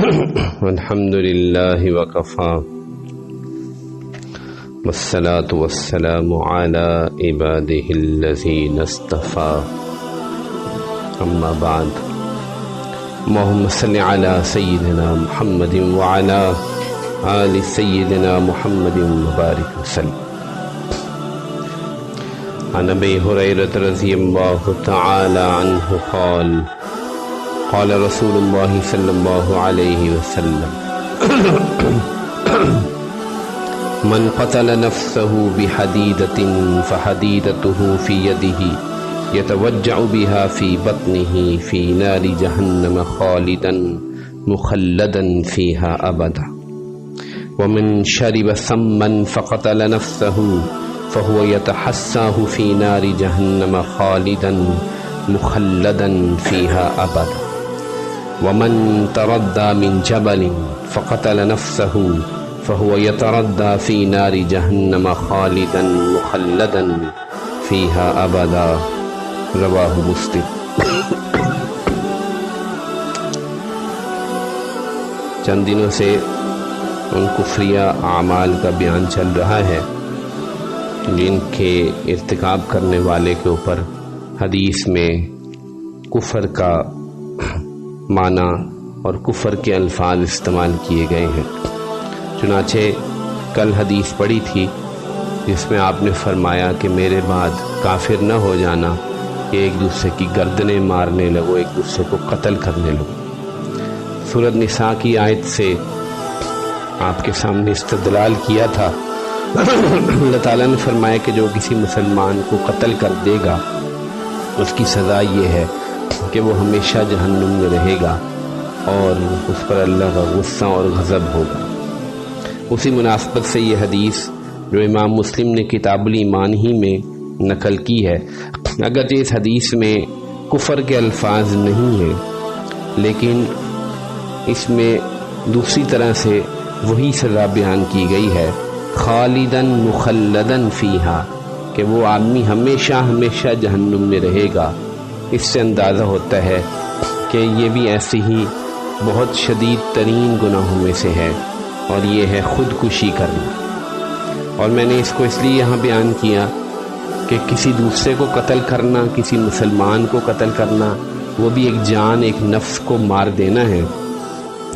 الحمد لله وكفى والصلاة والسلام على عباده الذين اصطفى أما بعد اللهم صل على سيدنا محمد وعلى آل سيدنا محمد وبارك وسلم. عن أبي هريرة رضي الله تعالى عنه قال قال رسول الله صلى الله عليه وسلم من قتل نفسه بحديدة فحديدته في يده يتوجع بها في بطنه في نار جهنم خالدا مخلدا فيها أبدا ومن شرب سما فقتل نفسه فهو يتحساه في نار جهنم خالدا مخلدا فيها أبدا ومن تردى من جبل فقتل نفسه فهو يتردى في نار جهنم خالدا مخلدا فيها أبدا رواہ مسلم. چند دنوں سے ان کفریہ اعمال کا بیان چل رہا ہے جن کے ارتکاب کرنے والے کے اوپر حدیث میں کفر کا معنی اور کفر کے الفاظ استعمال کیے گئے ہیں. چنانچہ کل حدیث پڑھی تھی جس میں آپ نے فرمایا کہ میرے بعد کافر نہ ہو جانا کہ ایک دوسرے کی گردنیں مارنے لگو، ایک دوسرے کو قتل کرنے لگو. سورۃ نساء کی آیت سے آپ کے سامنے استدلال کیا تھا. اللہ تعالیٰ نے فرمایا کہ جو کسی مسلمان کو قتل کر دے گا اس کی سزا یہ ہے کہ وہ ہمیشہ جہنم میں رہے گا اور اس پر اللہ کا غصہ اور غضب ہوگا. اسی مناسبت سے یہ حدیث جو امام مسلم نے کتاب الایمان ہی میں نقل کی ہے، اگرچہ اس حدیث میں کفر کے الفاظ نہیں ہیں لیکن اس میں دوسری طرح سے وہی سزا بیان کی گئی ہے، خالدن مخلدن فیہا، کہ وہ آدمی ہمیشہ ہمیشہ جہنم میں رہے گا. اس سے اندازہ ہوتا ہے کہ یہ بھی ایسے ہی بہت شدید ترین گناہوں میں سے ہے اور یہ ہے خودکشی کرنا. اور میں نے اس کو اس لیے یہاں بیان کیا کہ کسی دوسرے کو قتل کرنا، کسی مسلمان کو قتل کرنا، وہ بھی ایک جان، ایک نفس کو مار دینا ہے،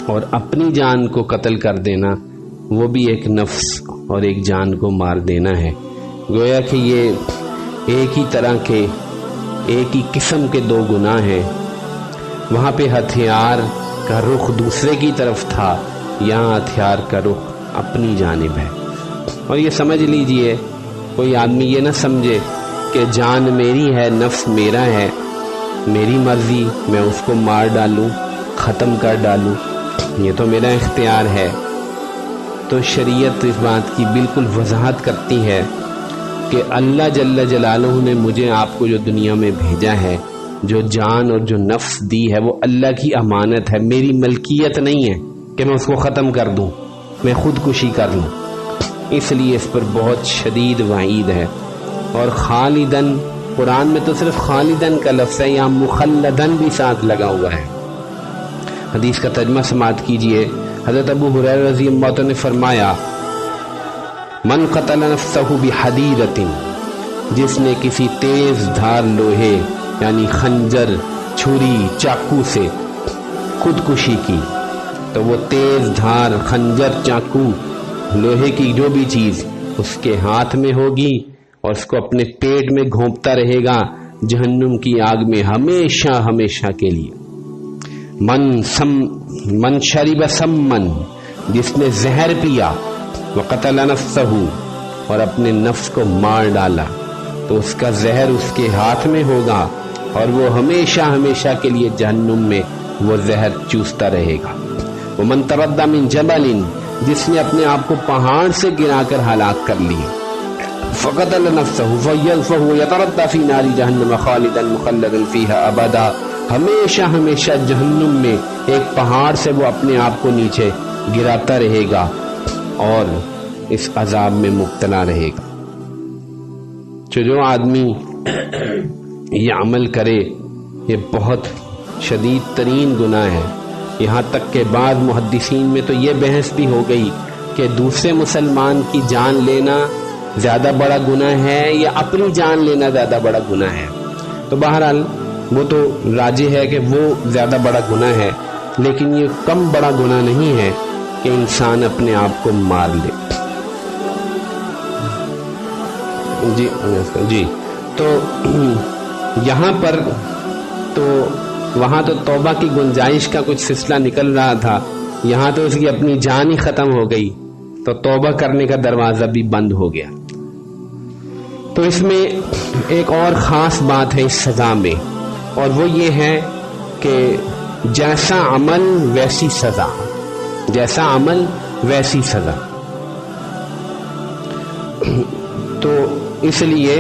اور اپنی جان کو قتل کر دینا وہ بھی ایک نفس اور ایک جان کو مار دینا ہے. گویا کہ یہ ایک ہی طرح کے، ایک ہی قسم کے دو گناہ ہیں. وہاں پہ ہتھیار کا رخ دوسرے کی طرف تھا، یہاں ہتھیار کا رخ اپنی جانب ہے. اور یہ سمجھ لیجئے، کوئی آدمی یہ نہ سمجھے کہ جان میری ہے، نفس میرا ہے، میری مرضی، میں اس کو مار ڈالوں، ختم کر ڈالوں، یہ تو میرا اختیار ہے. تو شریعت اس بات کی بالکل وضاحت کرتی ہے کہ اللہ جل جلالہ نے مجھے آپ کو جو دنیا میں بھیجا ہے، جو جان اور جو نفس دی ہے، وہ اللہ کی امانت ہے، میری ملکیت نہیں ہے کہ میں اس کو ختم کر دوں، میں خودکشی کر لوں. اس لیے اس پر بہت شدید وعید ہے. اور خالدن، قرآن میں تو صرف خالدن کا لفظ ہے، یہاں مخلدن بھی ساتھ لگا ہوا ہے. حدیث کا ترجمہ سماعت کیجئے. حضرت ابو ہریرہ رضی اللہ عنہ نے فرمایا، من قتل نفسہ بحدیدۃ، جس نے کسی تیز دھار لوہے یعنی خنجر، چھری، چاقو سے خودکشی کی، تو وہ تیز دھار خنجر، چاقو، لوہے کی جو بھی چیز اس کے ہاتھ میں ہوگی اور اس کو اپنے پیٹ میں گھونپتا رہے گا جہنم کی آگ میں ہمیشہ ہمیشہ کے لیے. من شرب سمن، جس نے زہر پیا، وقتل نفسہ، اور اپنے نفس کو مار ڈالا، تو اس کا زہر اس کے ہاتھ میں ہوگا اور وہ ہمیشہ ہمیشہ کے لیے جہنم میں وہ زہر چوستا رہے گا. ومن تردى من جبل، جس نے اپنے آپ کو پہاڑ سے گرا کر ہلاک کر لیا، فقتل نفسه فهو يتردى في نار جهنم خالدا مخلدا فيها ابدا، ہمیشہ ہمیشہ جہنم میں ایک پہاڑ سے وہ اپنے آپ کو نیچے گراتا رہے گا اور اس عذاب میں مبتلا رہے گا. جو آدمی یہ عمل کرے یہ بہت شدید ترین گناہ ہے. یہاں تک کہ بعض محدثین میں تو یہ بحث بھی ہو گئی کہ دوسرے مسلمان کی جان لینا زیادہ بڑا گناہ ہے یا اپنی جان لینا زیادہ بڑا گناہ ہے. تو بہرحال وہ تو راجح ہے کہ وہ زیادہ بڑا گناہ ہے، لیکن یہ کم بڑا گناہ نہیں ہے کہ انسان اپنے آپ کو مار لے. جی تو یہاں پر تو وہاں تو توبہ کی گنجائش کا کچھ سلسلہ نکل رہا تھا، یہاں تو اس کی اپنی جان ہی ختم ہو گئی تو توبہ کرنے کا دروازہ بھی بند ہو گیا. تو اس میں ایک اور خاص بات ہے اس سزا میں، اور وہ یہ ہے کہ جیسا عمل ویسی سزا، جیسا عمل ویسی سزا. تو اس لیے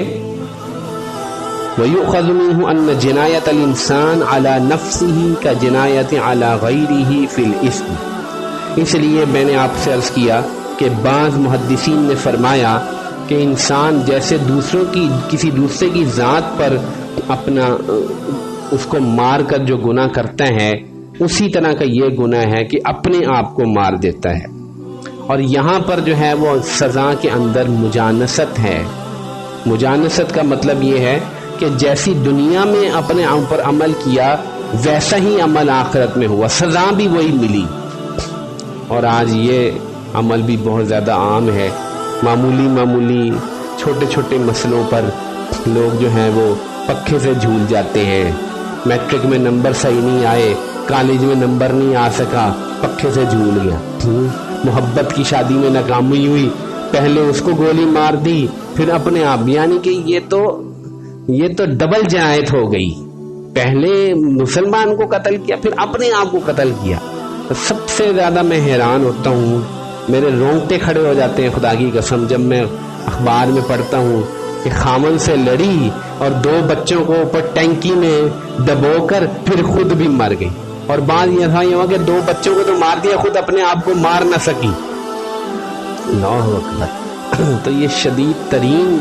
وَيُؤْخَذُ مِنْهُ أَنَّ جِنَايَةَ الْإِنسَانِ عَلَى نَفْسِهِ كَجِنَايَةِ عَلَى غَيْرِهِ فِي الْإِثْمِ. اس لیے میں نے آپ سے عرض کیا کہ بعض محدثین نے فرمایا کہ انسان جیسے دوسروں کی کسی دوسرے کی ذات پر اپنا اس کو مار کر جو گناہ کرتا ہے، اسی طرح کا یہ گناہ ہے کہ اپنے آپ کو مار دیتا ہے. اور یہاں پر جو ہے وہ سزا کے اندر مجانست ہے. مجانست کا مطلب یہ ہے کہ جیسی دنیا میں اپنے آپ پر عمل کیا ویسا ہی عمل آخرت میں ہوا، سزا بھی وہی ملی. اور آج یہ عمل بھی بہت زیادہ عام ہے. معمولی چھوٹے چھوٹے مسئلوں پر لوگ جو ہیں وہ پکھے سے جھول جاتے ہیں. میٹرک میں نمبر صحیح نہیں آئے، کالج میں نمبر نہیں آ سکا، پکھے سے جھول گیا. محبت کی شادی میں ناکامی ہوئی، پہلے اس کو گولی مار دی پھر اپنے آپ. یعنی کہ یہ تو ڈبل جنایت ہو گئی. پہلے مسلمان کو قتل کیا، پھر اپنے آپ کو قتل کیا. سب سے زیادہ میں حیران ہوتا ہوں، میرے رونگٹے کھڑے ہو جاتے ہیں خدا کی قسم جب میں اخبار میں پڑھتا ہوں کہ خامن سے لڑی اور 2 بچوں کو اوپر ٹینکی میں دبو کر پھر خود بھی مر گئی. اور بعض یہ تھا یہ کہ 2 بچوں کو تو مار دیا، خود اپنے آپ کو مار نہ سکی. اللہ اکبر. تو یہ شدید ترین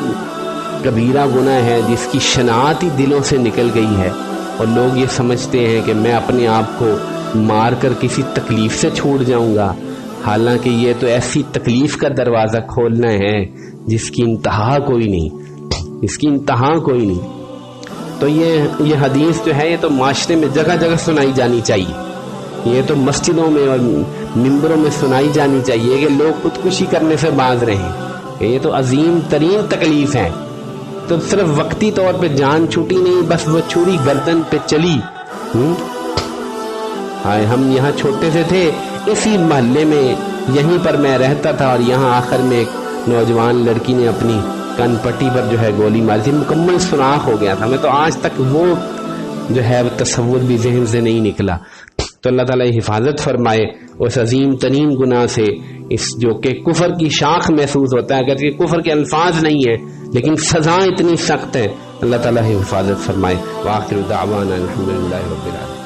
کبیرہ گناہ ہے جس کی شناعت ہی دلوں سے نکل گئی ہے، اور لوگ یہ سمجھتے ہیں کہ میں اپنے آپ کو مار کر کسی تکلیف سے چھوٹ جاؤں گا. حالانکہ یہ تو ایسی تکلیف کا دروازہ کھولنا ہے جس کی انتہا کوئی نہیں، اس کی انتہا کوئی نہیں. تو یہ حدیث جو ہے یہ تو معاشرے میں جگہ جگہ سنائی جانی چاہیے. یہ تو مسجدوں میں اور ممبروں میں سنائی جانی چاہیے کہ لوگ خودکشی کرنے سے باز رہیں. یہ تو عظیم ترین تکلیف ہے. تو صرف وقتی طور پہ جان چھوٹی نہیں، بس وہ چھری گردن پہ چلی. ہم یہاں چھوٹے سے تھے، اسی محلے میں یہیں پر میں رہتا تھا، اور یہاں آخر میں ایک نوجوان لڑکی نے اپنی کن پٹی پر جو ہے گولی ماری تھی، مکمل سوراخ ہو گیا تھا. میں تو آج تک وہ جو ہے تصور بھی ذہن سے نہیں نکلا. تو اللہ تعالیٰ حفاظت فرمائے اس عظیم ترین گناہ سے، اس جو کہ کفر کی شاخ محسوس ہوتا ہے، اگر یہ کفر کے الفاظ نہیں ہیں لیکن سزا اتنی سخت ہے. اللہ تعالیٰ حفاظت فرمائے. وآخر دعوانا الحمدللہ رب العالمین.